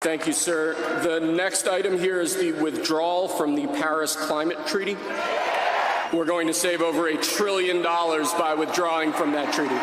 Thank you, sir. The next item here is the withdrawal from the Paris Climate Treaty. We're going to save over $1 trillion by withdrawing from that treaty.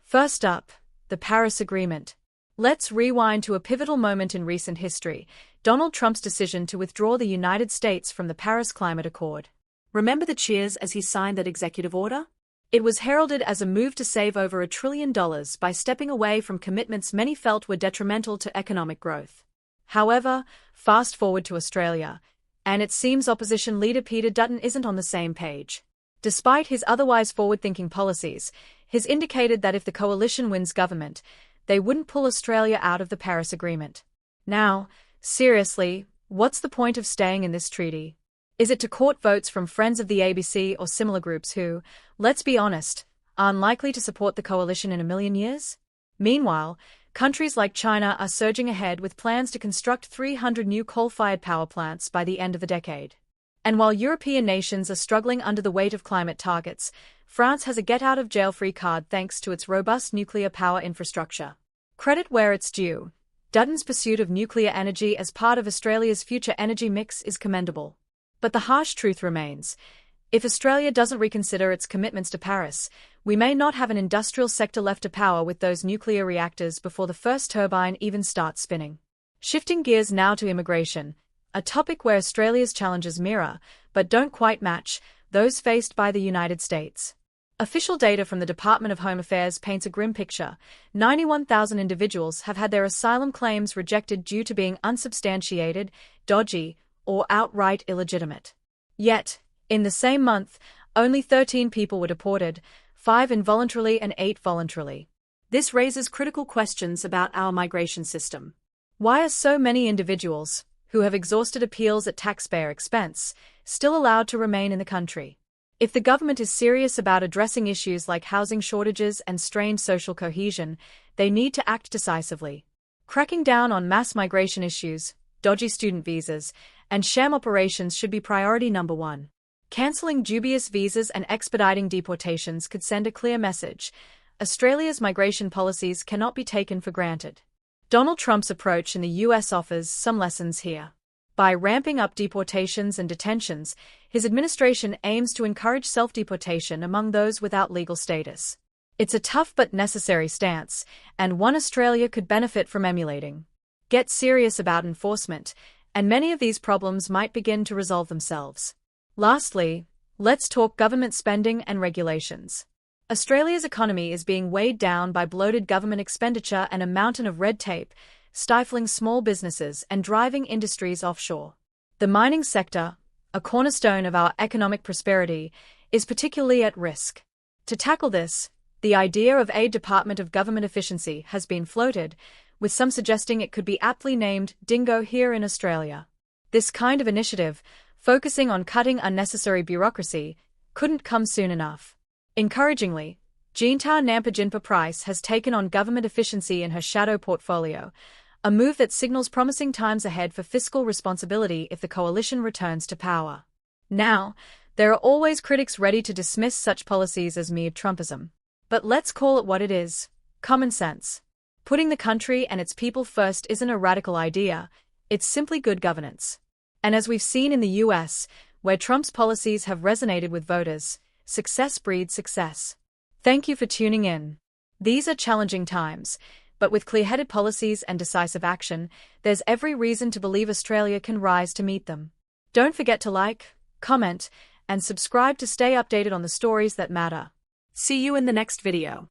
First up, the Paris Agreement. Let's rewind to a pivotal moment in recent history, Donald Trump's decision to withdraw the United States from the Paris Climate Accord. Remember the cheers as he signed that executive order? It was heralded as a move to save over $1 trillion by stepping away from commitments many felt were detrimental to economic growth. However, fast forward to Australia, and it seems opposition leader Peter Dutton isn't on the same page. Despite his otherwise forward-thinking policies, he's indicated that if the coalition wins government, they wouldn't pull Australia out of the Paris Agreement. Now, seriously, what's the point of staying in this treaty? Is it to court votes from friends of the ABC or similar groups who, let's be honest, are unlikely to support the coalition in a million years? Meanwhile, countries like China are surging ahead with plans to construct 300 new coal-fired power plants by the end of the decade. And while European nations are struggling under the weight of climate targets, France has a get-out-of-jail-free card thanks to its robust nuclear power infrastructure. Credit where it's due. Dutton's pursuit of nuclear energy as part of Australia's future energy mix is commendable. But the harsh truth remains. If Australia doesn't reconsider its commitments to Paris, we may not have an industrial sector left to power with those nuclear reactors before the first turbine even starts spinning. Shifting gears now to immigration, a topic where Australia's challenges mirror, but don't quite match, those faced by the United States. Official data from the Department of Home Affairs paints a grim picture. 91,000 individuals have had their asylum claims rejected due to being unsubstantiated, dodgy, or outright illegitimate. Yet, in the same month, only 13 people were deported, 5 involuntarily and 8 voluntarily. This raises critical questions about our migration system. Why are so many individuals, who have exhausted appeals at taxpayer expense, still allowed to remain in the country? If the government is serious about addressing issues like housing shortages and strained social cohesion, they need to act decisively. Cracking down on mass migration issues, dodgy student visas, and sham operations should be priority number one. Cancelling dubious visas and expediting deportations could send a clear message. Australia's migration policies cannot be taken for granted. Donald Trump's approach in the US offers some lessons here. By ramping up deportations and detentions, his administration aims to encourage self-deportation among those without legal status. It's a tough but necessary stance, and one Australia could benefit from emulating. Get serious about enforcement, and many of these problems might begin to resolve themselves. Lastly, let's talk government spending and regulations. Australia's economy is being weighed down by bloated government expenditure and a mountain of red tape, stifling small businesses and driving industries offshore. The mining sector, a cornerstone of our economic prosperity, is particularly at risk. To tackle this, the idea of a Department of Government Efficiency has been floated, with some suggesting it could be aptly named Dingo here in Australia. This kind of initiative, focusing on cutting unnecessary bureaucracy, couldn't come soon enough. Encouragingly, Jeantar Nampijinpa Price has taken on government efficiency in her shadow portfolio, a move that signals promising times ahead for fiscal responsibility if the coalition returns to power. Now, there are always critics ready to dismiss such policies as mere Trumpism. But let's call it what it is: common sense. Putting the country and its people first isn't a radical idea, it's simply good governance. And as we've seen in the US, where Trump's policies have resonated with voters, success breeds success. Thank you for tuning in. These are challenging times, but with clear-headed policies and decisive action, there's every reason to believe Australia can rise to meet them. Don't forget to like, comment, and subscribe to stay updated on the stories that matter. See you in the next video.